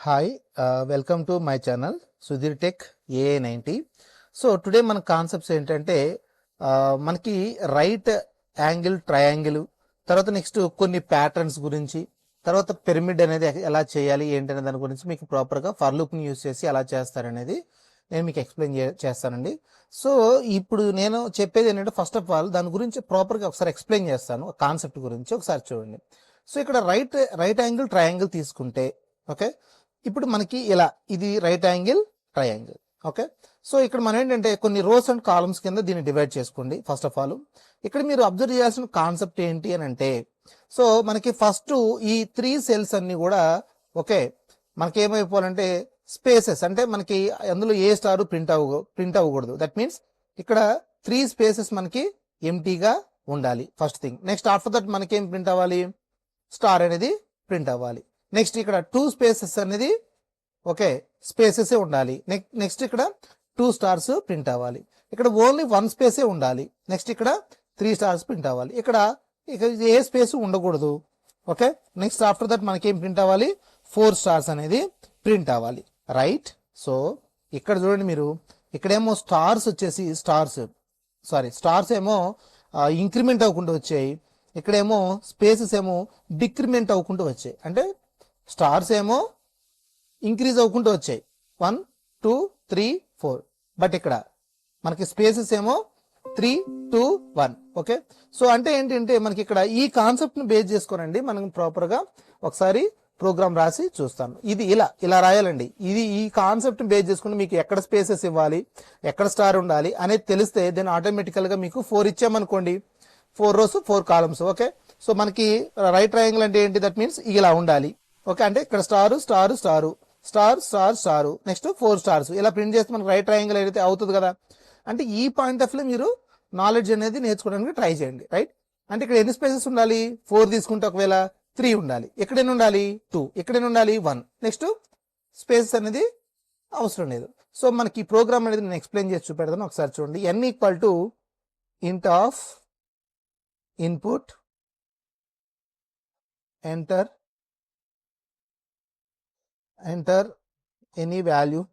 Hi, welcome to my channel Sudhir Tech AA90. So today మన concepts ఏంటంటే మనకి right angle triangle, తర్వాత next కొన్ని ప్యాటర్న్స్ గురించి, తర్వాత పిరమిడ్ అనేది ఎలా చేయాలి ఏంటనే దాని గురించి మీకు ప్రాపర్గా ఫర్ లూప్ని యూస్ చేసి ఎలా చేస్తారనేది నేను మీకు ఎక్స్ప్లెయిన్ చేస్తానండి. సో ఇప్పుడు నేను చెప్పేది ఏంటంటే ఫస్ట్ ఆఫ్ ఆల్ దాని గురించి ప్రాపర్గా ఒకసారి ఎక్స్ప్లెయిన్ చేస్తాను, కాన్సెప్ట్ గురించి ఒకసారి చూడండి. సో ఇక్కడ రైట్ యాంగిల్ ట్రయాంగిల్ తీసుకుంటే ఓకే, ఇప్పుడు మనకి ఇలా ఇది right angle triangle okay. So ఇక్కడ మనం ఏంటంటే కొన్ని రోస్ అండ్ కాలమ్స్ కింద దీన్ని డివైడ్ చేసుకోండి. ఫస్ట్ ఆఫ్ ఆల్ ఇక్కడ మీరు అబ్జర్వ్ చేయాల్సిన కాన్సెప్ట్ ఏంటి అని అంటే, సో మనకి ఫస్ట్ ఈ 3 సెల్స్ అన్ని కూడా ఓకే మనకి ఏమైపోవాలంటే స్పేసెస్, అంటే మనకి అందులో ఏ స్టార్ ప్రింట్ అవ్వకూడదు. దట్ మీన్స్ ఇక్కడ 3 స్పేసెస్ మనకి ఎంటీగా ఉండాలి first thing. Next after that మనకి ఏం ప్రింట్ అవ్వాలి, స్టార్ అనేది ప్రింట్ అవ్వాలి. నెక్స్ట్ ఇక్కడ 2 స్పేసెస్ అనేది ఓకే స్పేసెస్ ఉండాలి. నెక్స్ట్ ఇక్కడ 2 స్టార్స్ ప్రింట్ అవ్వాలి. ఇక్కడ ఓన్లీ 1 స్పేసే ఉండాలి. నెక్స్ట్ ఇక్కడ 3 స్టార్స్ ప్రింట్ అవ్వాలి. ఇక్కడ ఏ స్పేస్ ఉండకూడదు ఓకే. నెక్స్ట్ ఆఫ్టర్ దట్ మనకి ఏం ప్రింట్ అవ్వాలి, 4 స్టార్స్ అనేది ప్రింట్ అవ్వాలి రైట్. సో ఇక్కడ చూడండి మీరు, ఇక్కడేమో స్టార్స్ వచ్చేసి స్టార్స్ ఏమో ఇంక్రిమెంట్ అవ్వకుండా వచ్చాయి, ఇక్కడేమో స్పేసెస్ ఏమో డిక్రిమెంట్ అవ్వకుండా వచ్చాయి. అంటే స్టార్స్ ఏమో ఇంక్రీజ్ అవ్వకుంటూ వచ్చాయి 1 2 3 4, బట్ ఇక్కడ మనకి స్పేసెస్ ఏమో 3 2 1 ఓకే. సో అంటే ఏంటంటే మనకి ఇక్కడ ఈ కాన్సెప్ట్ ను బేస్ చేసుకోనండి మనం ప్రాపర్ గా ఒకసారి ప్రోగ్రామ్ రాసి చూస్తాను. ఇది ఇలా రాయాలండి. ఇది ఈ కాన్సెప్ట్ బేస్ చేసుకుని మీకు ఎక్కడ స్పేసెస్ ఇవ్వాలి, ఎక్కడ స్టార్ ఉండాలి అనేది తెలిస్తే దెన్ ఆటోమేటికల్ గా మీకు 4 ఇచ్చామనుకోండి, 4 రోస్ 4 కాలమ్స్ ఓకే. సో మనకి రైట్ ట్రయాంగిల్ అంటే ఏంటి, దట్ మీన్స్ ఇలా ఉండాలి ఓకే. అంటే ఇక్కడ star star star star star star next 4 stars ఇలా ప్రింట్ చేస్తే మనకి రైట్ ట్రయాంగిల్ అయితే అవుతుంది కదా. అంటే ఈ పాయింట్ ఆఫ్ లో మీరు నాలెడ్జ్ అనేది నేర్చుకోవడానికి ట్రై చేయండి రైట్. అంటే ఇక్కడ ఎన్ని స్పేసెస్ ఉండాలి, 4 తీసుకుంటే ఒకవేళ 3 ఉండాలి, ఎక్కడైనా ఉండాలి 2, ఎక్కడైనా ఉండాలి 1, నెక్స్ట్ స్పేసెస్ అనేది అవసరం లేదు. సో మనకి ఈ ప్రోగ్రామ్ అనేది నేను ఎక్స్ప్లెయిన్ చేసి చూపెడతాను, ఒకసారి చూడండి. n ఈక్వల్ టు ఇంట్ of input enter any value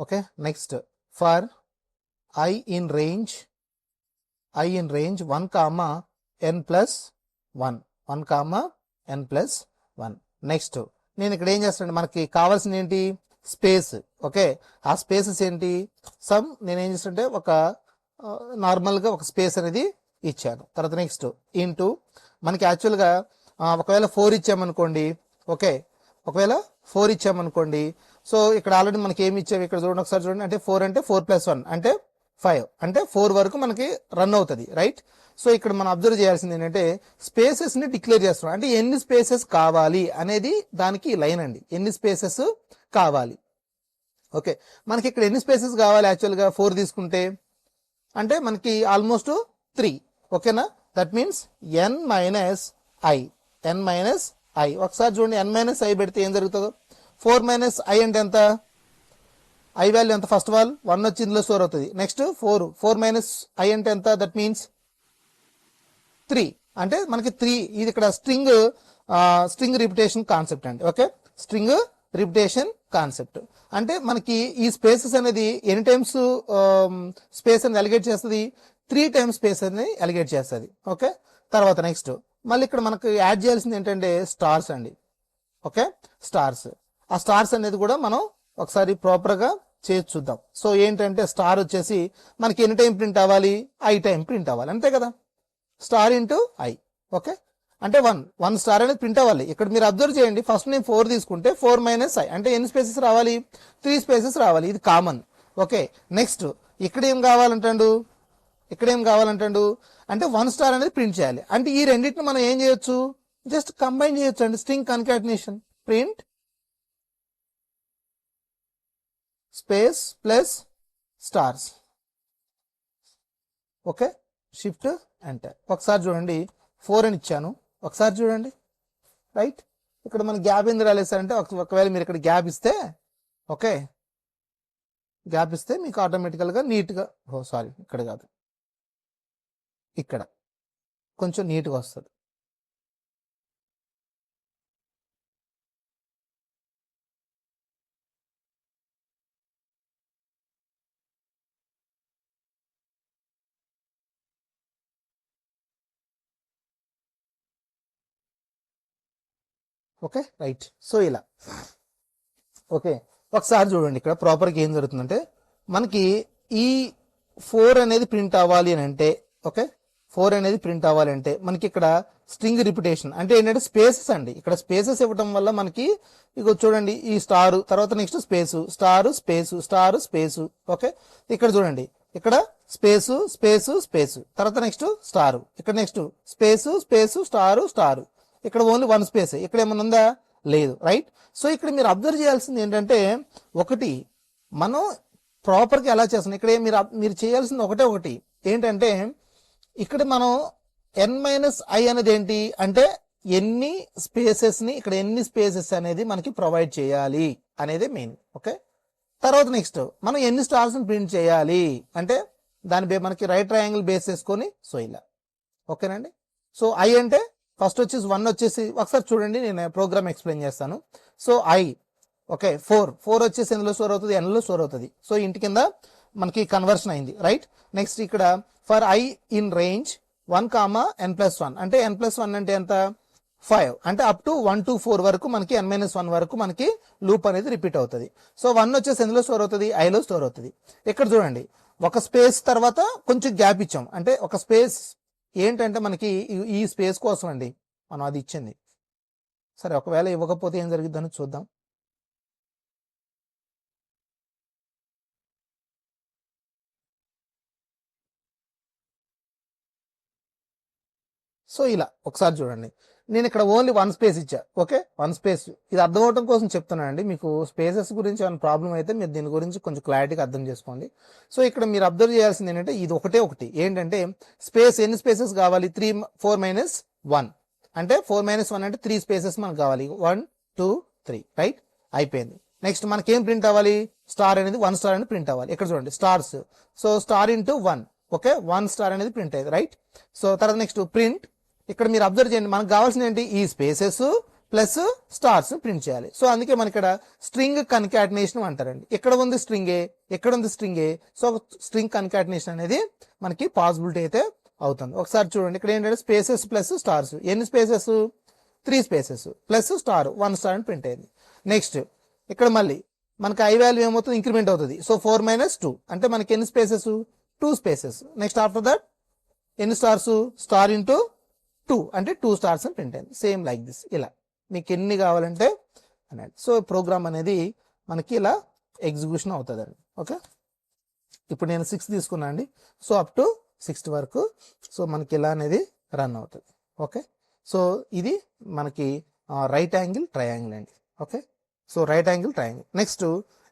okay. Next for I in range 1 comma n plus 1. Next నేను ఇక్కడ ఏం చేస్తాను, మనకి కావాల్సింది ఏంటి, స్పేస్ ఓకే. ఆ స్పేసెస్ ఏంటి, నేను ఏం చేస్తుంటే ఒక నార్మల్గా ఒక స్పేస్ అనేది ఇచ్చాను. తర్వాత నెక్స్ట్ ఇంటూ మనకి యాక్చువల్గా ఒకవేళ 4 ఇచ్చామనుకోండి ఓకే, ఒకవేళ 4 ఇచ్చామనుకోండి. సో ఇక్కడ ఆల్రెడీ మనకి ఏమి ఇచ్చాము ఇక్కడ చూడండి, ఒకసారి చూడండి. అంటే 4 అంటే 4 + 1 అంటే 5, అంటే 4 వరకు మనకి రన్ అవుతుంది రైట్. సో ఇక్కడ మనం అబ్జర్వ్ చేయాల్సింది ఏంటంటే స్పేసెస్ ని డిక్లేర్ చేస్తున్నాం, అంటే ఎన్ని స్పేసెస్ కావాలి అనేది దానికి లైన్ అండి, ఎన్ని స్పేసెస్ కావాలి ఓకే. మనకి ఇక్కడ ఎన్ని స్పేసెస్ కావాలి యాక్చువల్గా 4 తీసుకుంటే, అంటే మనకి ఆల్మోస్ట్ 3 ఓకేనా. That means n minus i ఒకసారి చూడండి. n మైనస్ i పెడితే ఏం జరుగుతుందో, 4 మైనస్ i అంటే ఎంత, i వాల్యూ ఎంత, ఫస్ట్ ఆఫ్ ఆల్ 1 వచ్చి ఇందులో స్టోర్ అవుతుంది. నెక్స్ట్ 4 మైనస్ i అంటే ఎంత, దట్ మీన్స్ 3, అంటే మనకి 3. ఇది ఇక్కడ స్ట్రింగ్ రిపిటేషన్ కాన్సెప్ట్ అండి ఓకే. స్ట్రింగ్ రిపిటేషన్ కాన్సెప్ట్ అంటే మనకి ఈ స్పేసెస్ అనేది ఎన్ని టైమ్స్ స్పేస్ అనేది అలిగేట్ చేస్తుంది, 3 టైమ్స్ స్పేస్ అనేది అలిగేట్ చేస్తుంది ఓకే. తర్వాత నెక్స్ట్ మళ్ళీ ఇక్కడ మనకు యాడ్ చేయాల్సింది ఏంటంటే స్టార్స్ అండి ఓకే. స్టార్స్, ఆ స్టార్స్ అనేది కూడా మనం ఒకసారి ప్రాపర్గా చేసి చూద్దాం. సో ఏంటంటే స్టార్ వచ్చేసి మనకి ఎన్ని టైం ప్రింట్ అవ్వాలి, i టైం ప్రింట్ అవ్వాలి అంతే కదా. స్టార్ ఇంటూ i ఓకే, అంటే 1 స్టార్ అనేది ప్రింట్ అవ్వాలి. ఇక్కడ మీరు అబ్జర్వ్ చేయండి, ఫస్ట్ నేను 4 తీసుకుంటే 4 మైనస్ i అంటే ఎన్ని స్పేసెస్ రావాలి, 3 స్పేసెస్ రావాలి, ఇది కామన్ ఓకే. నెక్స్ట్ ఇక్కడ ఏం కావాలంటాడు, అంటే 1 స్టార్ అనేది ప్రింట్ చేయాలి. అంటే ఈ రెండింటిని మనం ఏం చేయొచ్చు, జస్ట్ కంబైన్ చేయొచ్చు అండి, string concatenation, print space plus stars okay. Shift enter, ఒకసారి చూడండి 4 అని ఇచ్చాను, ఒకసారి చూడండి రైట్. ఇక్కడ మన గ్యాప్ ఎందుకు రాలేసారంటే ఒకవేళ మీరు ఇక్కడ గ్యాప్ ఇస్తే ఓకే, గ్యాప్ ఇస్తే మీకు ఆటోమేటికల్గా నీట్గా, సారీ ఇక్కడ కాదు, ఇక్కడ కొంచెం నీట్గా వస్తుంది. Okay right. సో ఇలా ఓకే. ఒకసారి చూడండి ఇక్కడ ప్రాపర్గా ఏం జరుగుతుందంటే మనకి ఈ 4 అనేది ప్రింట్ అవ్వాలి అని అంటే ఓకే 4 అనేది ప్రింట్ అవ్వాలి అంటే మనకి ఇక్కడ స్ట్రింగ్ రిపిటేషన్ అంటే ఏంటంటే స్పేసెస్ అండి. ఇక్కడ స్పేసెస్ ఇవ్వడం వల్ల మనకి ఇక చూడండి ఈ స్టారు తర్వాత next space star space star space okay. ఇక్కడ చూడండి ఇక్కడ స్పేసు స్పేసు స్పేసు తర్వాత నెక్స్ట్ స్టారు ఇక్కడ next space space star star ఇక్కడ ఓన్లీ 1 స్పేస్. ఇక్కడ ఏమైనా ఉందా? లేదు రైట్. సో ఇక్కడ మీరు అబ్జర్వ్ చేయాల్సింది ఏంటంటే ఒకటి మనం ప్రాపర్గా ఎలా చేస్తున్నాం ఇక్కడ మీరు చేయాల్సింది ఒకటి ఏంటంటే ఇక్కడ మనం n-i అనేది ఏంటి అంటే ఎన్ని స్పేసెస్ని ఇక్కడ ఎన్ని స్పేసెస్ అనేది మనకి ప్రొవైడ్ చేయాలి అనేది మెయిన్ ఓకే. తర్వాత నెక్స్ట్ మనం ఎన్ని స్టార్స్ని ప్రింట్ చేయాలి అంటే దాని మనకి రైట్ ట్రయాంగిల్ బేస్ చేసుకొని సో ఇలా ఓకేనండి. సో i అంటే ఫస్ట్ వచ్చేసి 1 వచ్చేసి ఒకసారి చూడండి నేను ప్రోగ్రామ్ ఎక్స్ప్లెయిన్ చేస్తాను. సో i ఓకే 4 వచ్చేసి ఎందులో స్టోర్ అవుతుంది? n లో స్టోర్ అవుతుంది. సో ఇంటి కింద మనకి కన్వర్షన్ అయింది రైట్. నెక్స్ట్ ఇక్కడ for i in range 1, n+1 అంటే n+1 అంటే ఎంత? 5 అంటే అప్ టు 1 to 4 వరకు మనకి n-1 వరకు మనకి లూప్ అనేది రిపీట్ అవుతుంది. సో 1 వచ్చేసి ఎందులో స్టోర్ అవుతుంది? i లో స్టోర్ అవుతుంది. ఇక్కడ చూడండి ఒక స్పేస్ తర్వాత కొంచెం గ్యాప్ ఇచ్చాం అంటే ఒక స్పేస్ ఏంటంటే మనకి ఈ స్పేస్ కోసం అండి మనం అది ఇచ్చింది. సరే ఒకవేళ ఇవ్వకపోతే ఏం జరిగిద్దని చూద్దాం. సో ఇలా ఒకసారి చూడండి నేను ఇక్కడ ఓన్లీ 1 స్పేస్ ఇచ్చా ఓకే 1 స్పేస్. ఇది అర్థం అవడం కోసం చెప్తున్నానండి. మీకు స్పేసెస్ గురించి ఏమైనా ప్రాబ్లం అయితే మీరు దీని గురించి కొంచెం క్లారిటీగా అర్థం చేసుకోండి. సో ఇక్కడ మీరు అబ్జర్వ్ చేయాల్సింది ఏంటంటే ఇది ఒకటి ఏంటంటే స్పేస్ ఎన్ని స్పేసెస్ కావాలి? 4-1 అంటే 4-1 అంటే 3 స్పేసెస్ మనకు కావాలి. 1 2 3 రైట్ అయిపోయింది. నెక్స్ట్ మనకి ఏం ప్రింట్ అవ్వాలి? స్టార్ అనేది 1 స్టార్ అనేది ప్రింట్ అవ్వాలి. ఇక్కడ చూడండి stars so star into 1 okay 1 star అనేది ప్రింట్ అయ్యింది రైట్. సో తర్వాత నెక్స్ట్ ప్రింట్ ఇక్కడ మీరు అబ్జర్వ్ చేయండి మనకు కావాల్సింది ఏంటి? ఈ స్పేసెస్ ప్లస్ స్టార్స్ ప్రింట్ చేయాలి. సో అందుకే మన ఇక్కడ స్ట్రింగ్ కన్కాటినేషన్ అంటారండి. ఎక్కడ ఉంది స్ట్రింగే ఎక్కడ ఉంది స్ట్రింగే. సో స్ట్రింగ్ కన్కాటినేషన్ అనేది మనకి పాసిబిలిటీ అయితే అవుతుంది. ఒకసారి చూడండి ఇక్కడ ఏంటంటే స్పేసెస్ ప్లస్ స్టార్స్ ఎన్ని spaces? 3 spaces plus star 1 star అని ప్రింట్ అయింది. నెక్స్ట్ ఇక్కడ మళ్ళీ మనకి i వాల్యూ ఏమవుతుంది? ఇంక్రిమెంట్ అవుతుంది. సో 4-2 అంటే మనకి ఎన్ని spaces? 2 spaces. Next after that ఎన్ని స్టార్స్? స్టార్ ఇంటూ 2 అంటే 2 స్టార్స్ అని ప్రింట్ అయింది. సేమ్ లైక్ దిస్ ఇలా మీకు ఎన్ని కావాలంటే అన్నాడు. సో ప్రోగ్రామ్ అనేది మనకి ఇలా ఎగ్జిక్యూషన్ అవుతుంది అండి ఓకే. ఇప్పుడు నేను 6 తీసుకున్నా అండి. సో అప్ టు 6 వరకు సో మనకి ఇలా అనేది రన్ అవుతుంది ఓకే. సో ఇది మనకి రైట్ యాంగిల్ ట్రయాంగిల్ అండి okay. So right angle triangle. Next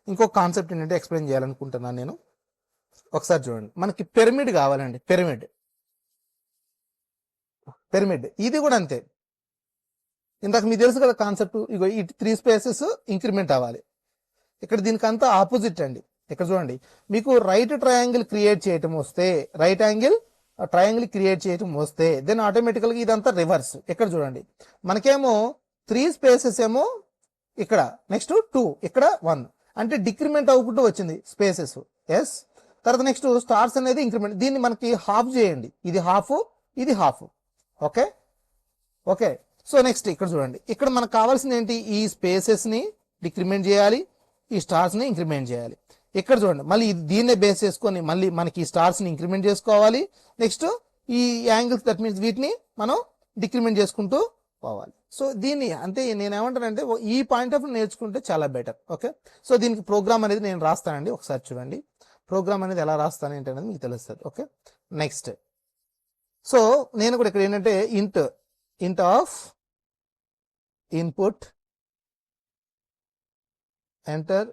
ఇంకొక కాన్సెప్ట్ ఏంటంటే ఎక్స్ప్లెయిన్ చేయాలనుకుంటున్నాను నేను. ఒకసారి చూడండి మనకి పిరమిడ్ కావాలండి. పిరమిడ్ ఇది కూడా అంతే. ఇందాక మీకు తెలుసు కదా కాన్సెప్ట్. ఇగో ఈ 3 స్పేసెస్ ఇంక్రిమెంట్ అవ్వాలి. ఇక్కడ దీనికి అంతా ఆపోజిట్ అండి. ఇక్కడ చూడండి మీకు రైట్ ట్రయాంగిల్ క్రియేట్ చేయటం వస్తే రైట్ యాంగిల్ ట్రయాంగిల్ క్రియేట్ చేయటం వస్తే దెన్ ఆటోమేటికల్గా ఇదంతా రివర్స్. ఇక్కడ చూడండి మనకేమో 3 స్పేసెస్ ఏమో ఇక్కడ నెక్స్ట్ 2 ఇక్కడ 1 అంటే డిక్రిమెంట్ అవ్వకుండా వచ్చింది స్పేసెస్ ఎస్. తర్వాత నెక్స్ట్ స్టార్స్ అనేది ఇంక్రిమెంట్. దీన్ని మనకి హాఫ్ చేయండి. ఇది హాఫ్ ఇది half okay okay. So next ఇక్కడ చూడండి ఇక్కడ మనకు కావాల్సింది ఏంటి? ఈ స్పేసెస్ని డిక్రిమెంట్ చేయాలి ఈ స్టార్స్ని ఇంక్రిమెంట్ చేయాలి. ఇక్కడ చూడండి మళ్ళీ దీన్నే బేస్ చేసుకొని మళ్ళీ మనకి ఈ స్టార్స్ని ఇంక్రిమెంట్ చేసుకోవాలి. నెక్స్ట్ ఈ యాంగిల్స్ దట్ మీన్స్ వీటిని మనం డిక్రిమెంట్ చేసుకుంటూ పోవాలి. సో దీన్ని అంటే నేను ఏమంటానంటే ఈ పాయింట్ ఆఫ్ నేర్చుకుంటే చాలా బెటర్ ఓకే. సో దీనికి ప్రోగ్రామ్ అనేది నేను రాస్తానండి. ఒకసారి చూడండి ప్రోగ్రామ్ అనేది ఎలా రాస్తాను ఏంటి అనేది మీకు తెలుస్తుంది ఓకే. నెక్స్ట్ సో నేను కూడా ఇక్కడ ఏంటంటే ఇంట్ of input enter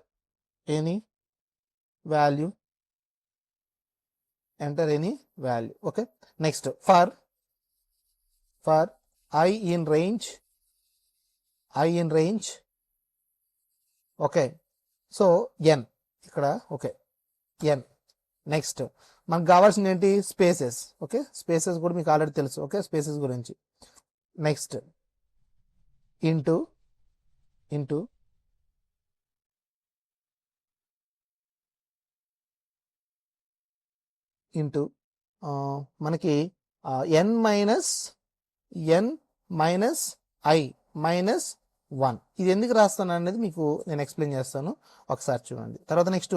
any value okay. Next for i in range okay. So n ఇక్కడ ఓకే n. నెక్స్ట్ మనకు కావాల్సింది ఏంటి? Spaces okay. స్పేసెస్ కూడా మీకు ఆల్రెడీ తెలుసు ఓకే స్పేసెస్ గురించి. నెక్స్ట్ ఇంటూ మనకి n మైనస్ i మైనస్ 1. ఇది ఎందుకు రాస్తాను అనేది మీకు నేను ఎక్స్ప్లెయిన్ చేస్తాను, ఒకసారి చూడండి. తర్వాత నెక్స్ట్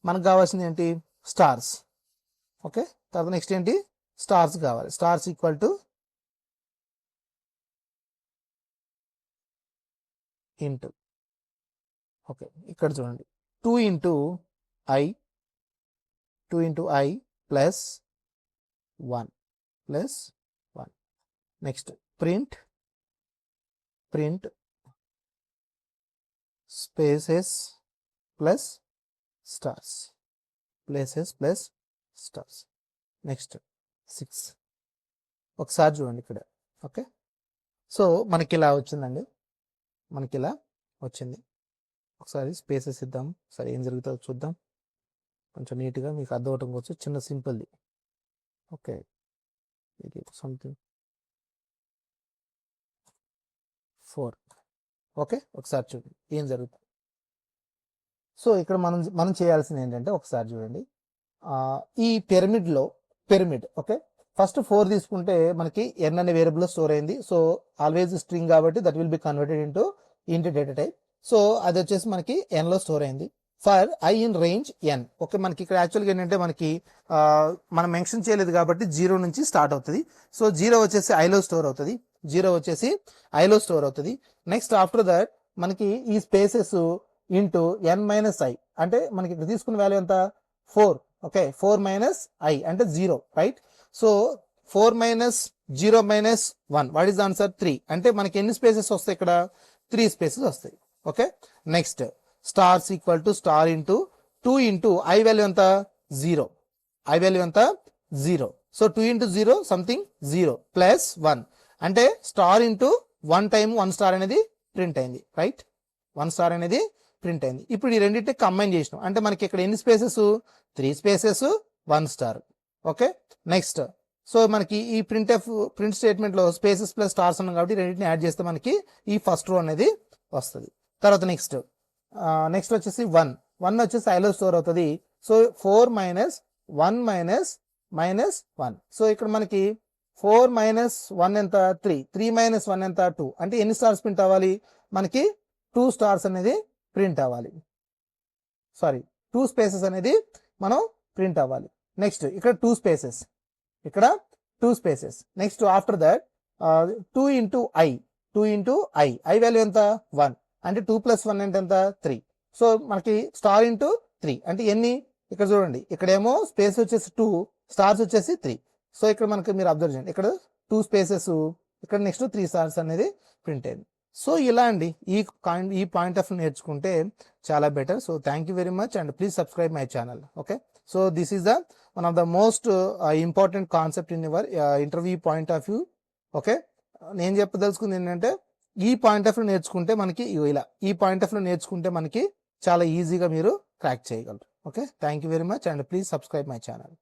మనకు కావాల్సింది ఏంటి, స్టార్స్. ఓకే, తర్వాత నెక్స్ట్ ఏంటి, స్టార్స్ కావాలి. Stars equal to into, okay ఇక్కడ చూడండి 2 into I, 2 into I plus 1 plus 1. Next print spaces plus stars, places plus stars. Next 6. ఒకసారి చూడండి ఇక్కడ. ఓకే, సో మనకి ఇలా వచ్చిందండి, మనకి ఇలా వచ్చింది. ఒకసారి స్పేసెస్ ఇద్దాం, సరే ఏం జరుగుతుందో చూద్దాం, కొంచెం నీట్గా మీకు అర్థమవటం కోసం చిన్న సింపుల్ది. ఓకే, ఇది సంథింగ్ 4. ఓకే, ఒకసారి చూడండి ఏం జరుగుతుంది. సో ఇక్కడ మనం చేయాల్సింది ఏంటంటే, ఒకసారి చూడండి ఈ పిరమిడ్. ఓకే, ఫస్ట్ 4 తీసుకుంటే మనకి n అనే వేరియబుల్ స్టోర్ అయింది. సో ఆల్వేస్ స్ట్రింగ్ కాబట్టి that will be converted into data type. So అది వచ్చేసి మనకి n లో స్టోర్ అయింది. For I in range n. Okay, మనకి ఇక్కడ యాక్చువల్గా ఏంటంటే మనకి మనం మెన్షన్ చేయలేదు కాబట్టి 0 నుంచి స్టార్ట్ అవుతుంది. సో 0 వచ్చేసి ఐలో స్టోర్ అవుతుంది, 0 వచ్చేసి ఐలో స్టోర్ అవుతుంది. నెక్స్ట్ ఆఫ్టర్ దట్ మనకి ఈ spaces into n minus I, అంటే మనకి ఇక్కడ తీసుకున్న వాల్యూ ఎంత, 4. ఓకే, 4 మైనస్ ఐ అంటే 0, right. So 4 minus 0 minus 1, what is the answer, 3. అంటే మనకి ఎన్ని స్పేసెస్ వస్తాయి ఇక్కడ, 3 స్పేసెస్ వస్తాయి. Okay, next stars equal to star into 2 into I value ఎంత, 0. ఐ వాల్యూ ఎంత, 0. సో 2 ఇంటూ 0 సంథింగ్ 0 ప్లస్ 1, అంటే స్టార్ ఇంటూ 1 టైమ్ 1 స్టార్ అనేది ప్రింట్ అయింది, రైట్. 1 స్టార్ అనేది ప్రింట్ అయింది. ఇప్పుడు ఈ రెండింటిని కంబైన్ చేసినాం అంటే మనకి ఇక్కడ ఎన్ని spaces, 3 spaces 1 star. Okay, next so మనకి ఈ ప్రింట్ స్టేట్మెంట్లో స్పేసెస్ ప్లస్ స్టార్స్ ఉన్నాం కాబట్టి రెండింటిని యాడ్ చేస్తే మనకి ఈ ఫస్ట్ రో అనేది వస్తుంది. తర్వాత నెక్స్ట్ వచ్చేసి 1 వచ్చేసి ఐలో స్టోర్ అవుతుంది. So 4 minus 1 minus 1. సో ఇక్కడ మనకి 4 మైనస్ 1 ఎంత, 3 మైనస్ 1 ఎంత, 2. అంటే ఎన్ని స్టార్స్ ప్రింట్ అవ్వాలి, మనకి 2 స్టార్స్ అనేది ప్రింట్ అవ్వాలి, సారీ 2 స్పేసెస్ అనేది మనం ప్రింట్ అవ్వాలి. నెక్స్ట్ ఇక్కడ 2 స్పేసెస్, ఇక్కడ 2 spaces. Next after that 2 into I value ఎంత, 1. అంటే 2 ప్లస్ 1 అంటే ఎంత, 3. సో మనకి స్టార్ ఇంటూ 3 అంటే ఎన్ని, ఇక్కడ చూడండి ఇక్కడేమో స్పేస్ వచ్చేసి 2, స్టార్స్ వచ్చేసి 3. సో ఇక్కడ మనకి మీరు అబ్జర్వ్ చేయండి, ఇక్కడ 2 స్పేసెస్, ఇక్కడ నెక్స్ట్ 3 స్టార్స్ అనేది ప్రింట్ అయింది. సో ఇలా అండి ఈ పాయింట్ ఆఫ్ నేర్చుకుంటే చాలా better. So thank you very much and please subscribe my channel. Okay, so this is the one of the most important concept in your interview point of view. Okay, నేను చెప్పదలుచుకుంది ఏంటంటే ఈ point of view నేర్చుకుంటే మనకి ఇలా ఈ point of view నేర్చుకుంటే మనకి చాలా ఈజీగా మీరు క్రాక్ చేయగలరు. Okay, thank you very much and please subscribe my channel.